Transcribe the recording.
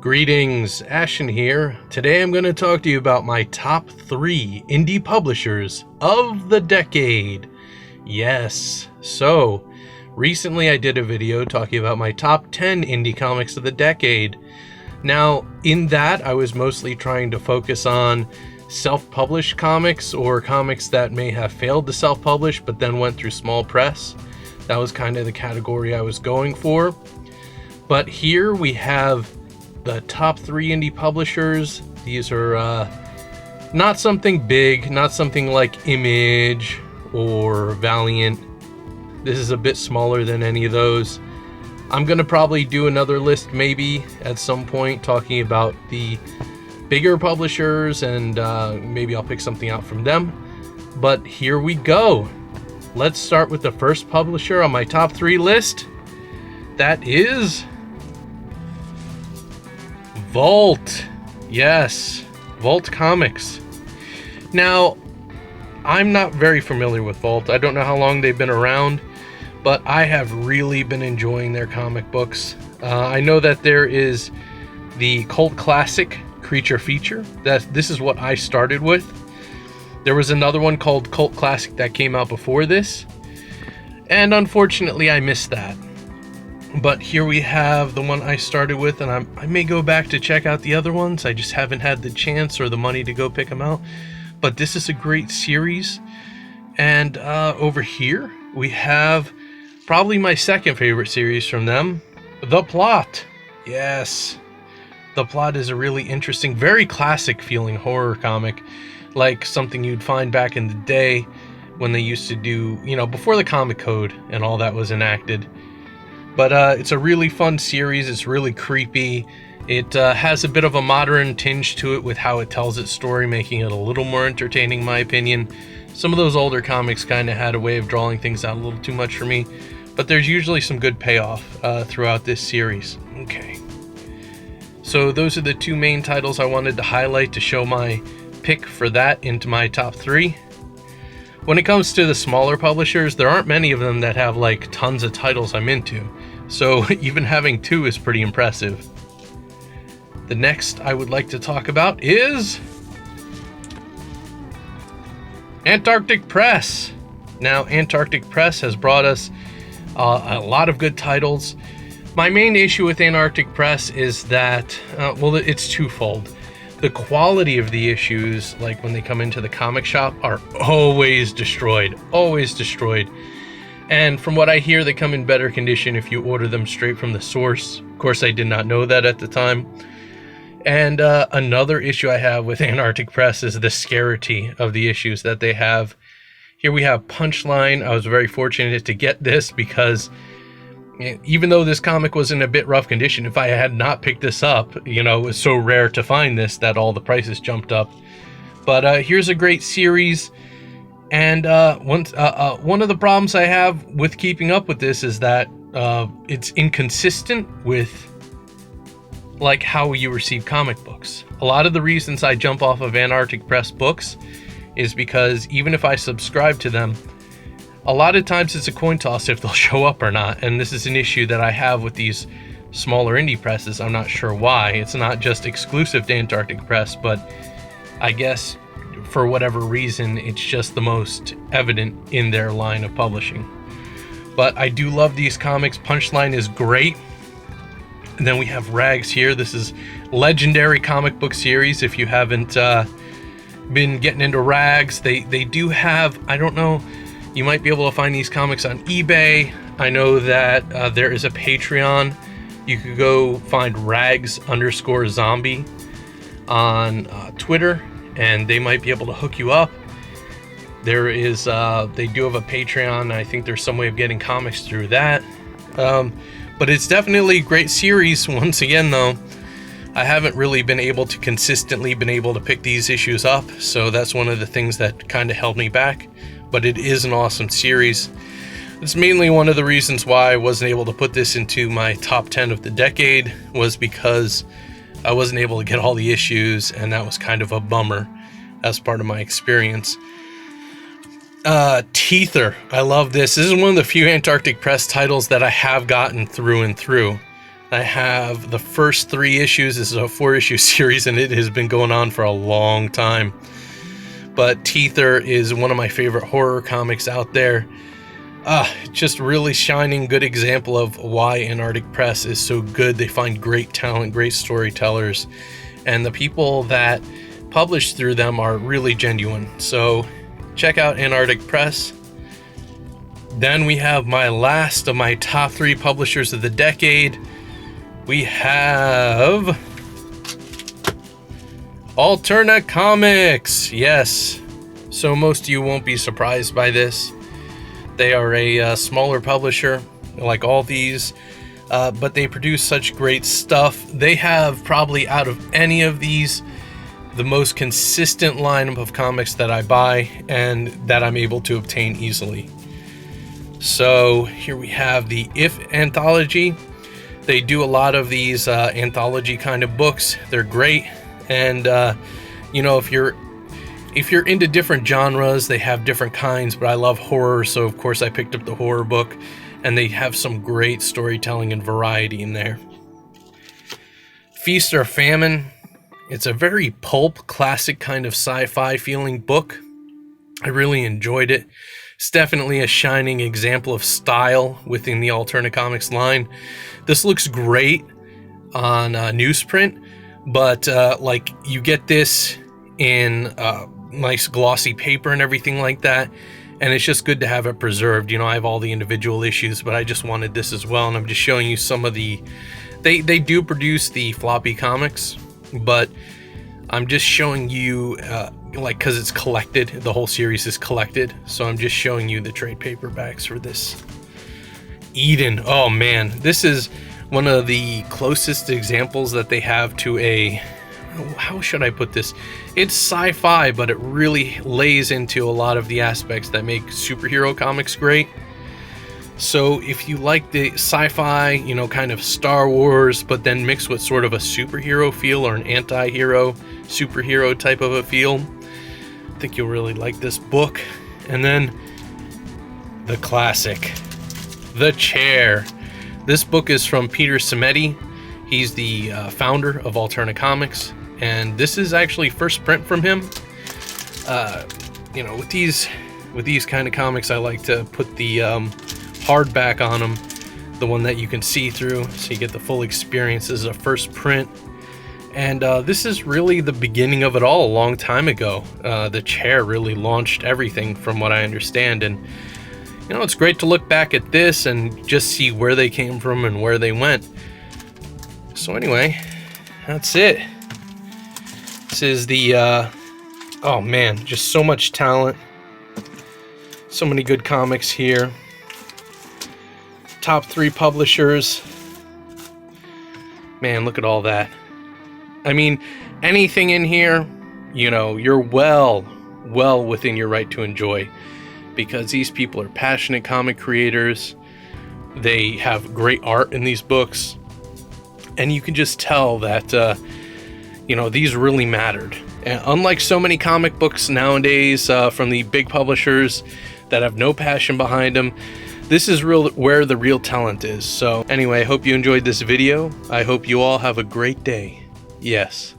Greetings, Ashen here. Today I'm going to talk to you about my top 3 indie publishers of the decade. Yes, so recently I did a video talking about my top 10 indie comics of the decade. Now, in that I was mostly trying to focus on self-published comics or comics that may have failed to self-publish but then went through small press. That was kind of the category I was going for. But here we have the top 3 indie publishers. These are not something big, not something like Image or Valiant. This is a bit smaller than any of those. I'm gonna probably do another list maybe at some point talking about the bigger publishers, and maybe I'll pick something out from them. But here we go. Let's start with the first publisher on my top 3 list. That is Vault. Yes, Vault Comics. Now, I'm not very familiar with Vault. I don't know how long they've been around, but I have really been enjoying their comic books. I know that there is the cult classic Creature Feature. This is what I started with. There was another one called Cult Classic that came out before this, and unfortunately I missed that. But here we have the one I started with, and I may go back to check out the other ones. I just haven't had the chance or the money to go pick them out. But this is a great series. And over here we have probably my second favorite series from them, The Plot. Yes, The Plot is a really interesting, very classic feeling horror comic, like something you'd find back in the day when they used to do, before the Comic Code and all that was enacted. But it's a really fun series. It's really creepy. It has a bit of a modern tinge to it with how it tells its story, making it a little more entertaining, in my opinion. Some of those older comics kind of had a way of drawing things out a little too much for me, but there's usually some good payoff throughout this series. Okay. So those are the 2 main titles I wanted to highlight to show my pick for that into my top 3. When it comes to the smaller publishers, there aren't many of them that have like tons of titles I'm into, so even having 2 is pretty impressive. The next I would like to talk about is Antarctic Press. Now, Antarctic Press has brought us a lot of good titles. My main issue with Antarctic Press is that, it's twofold. The quality of the issues, like when they come into the comic shop, are always destroyed. And from what I hear, they come in better condition if you order them straight from the source. Of course, I did not know that at the time. And another issue I have with Antarctic Press is the scarcity of the issues that they have. Here we have Punchline. I was very fortunate to get this because even though this comic was in a bit rough condition, if I had not picked this up, it was so rare to find this that all the prices jumped up. But here's a great series. And one of the problems I have with keeping up with this is that it's inconsistent with like how you receive comic books. A lot of the reasons I jump off of Antarctic Press books is because even if I subscribe to them, a lot of times it's a coin toss if they'll show up or not. And this is an issue that I have with these smaller indie presses. I'm not sure why. It's not just exclusive to Antarctic Press, but I guess for whatever reason, it's just the most evident in their line of publishing. But I do love these comics. Punchline is great. And then we have Rags here. This is legendary comic book series. If you haven't been getting into Rags, they do have, I don't know, you might be able to find these comics on eBay. I know that there is a Patreon. You could go find Rags_zombie on Twitter, and they might be able to hook you up. There is, they do have a Patreon. I think there's some way of getting comics through that. But it's definitely a great series. Once again, though, I haven't really been able to consistently pick these issues up, so that's one of the things that kind of held me back. But it is an awesome series. It's mainly one of the reasons why I wasn't able to put this into my top 10 of the decade, was because I wasn't able to get all the issues, and that was kind of a bummer as part of my experience. Teether. I love this. This is one of the few Antarctic Press titles that I have gotten through and through. I have the first 3 issues. This is a 4-issue series, and it has been going on for a long time. But Teether is one of my favorite horror comics out there. Just really shining good example of why Antarctic Press is so good. They find great talent, great storytellers, and the people that publish through them are really genuine. So check out Antarctic Press. Then we have my last of my top 3 publishers of the decade. We have Alterna Comics. Yes, so most of you won't be surprised by this. They are a smaller publisher, like all these, but they produce such great stuff. They have probably, out of any of these, the most consistent lineup of comics that I buy and that I'm able to obtain easily. So here we have the If anthology. They do a lot of these anthology kind of books. They're great, and you know, if you're into different genres, they have different kinds, but I love horror, so of course I picked up the horror book, and they have some great storytelling and variety in there. Feast or Famine. It's a very pulp, classic kind of sci-fi feeling book. I really enjoyed it. It's definitely a shining example of style within the Alterna Comics line. This looks great on newsprint, but like, you get this in nice glossy paper and everything like that, and it's just good to have it preserved. You know, I have all the individual issues, but I just wanted this as well, and I'm just showing you some of the... They do produce the floppy comics, but I'm just showing you, like, because it's collected, the whole series is collected, so I'm just showing you the trade paperbacks for this. Eden, oh man, this is one of the closest examples that they have to a... How should I put this? It's sci-fi, but it really lays into a lot of the aspects that make superhero comics great. So if you like the sci-fi, you know, kind of Star Wars, but then mixed with sort of a superhero feel or an anti-hero, superhero type of a feel, I think you'll really like this book. And then the classic, The Chair. This book is from Peter Simeti. He's the founder of Alterna Comics, and this is actually first print from him. You know, with these kind of comics, I like to put the hardback on them, the one that you can see through, so you get the full experience. This is a first print, and this is really the beginning of it all a long time ago. The Chair really launched everything, from what I understand, and you know, it's great to look back at this and just see where they came from and where they went. So anyway, that's it. This is the, oh man, just so much talent. So many good comics here. Top 3 publishers. Man, look at all that. I mean, anything in here, you know, you're well within your right to enjoy, because these people are passionate comic creators. They have great art in these books, and you can just tell that, you know, these really mattered. And unlike so many comic books nowadays from the big publishers that have no passion behind them, this is where the real talent is. So anyway, I hope you enjoyed this video. I hope you all have a great day. Yes.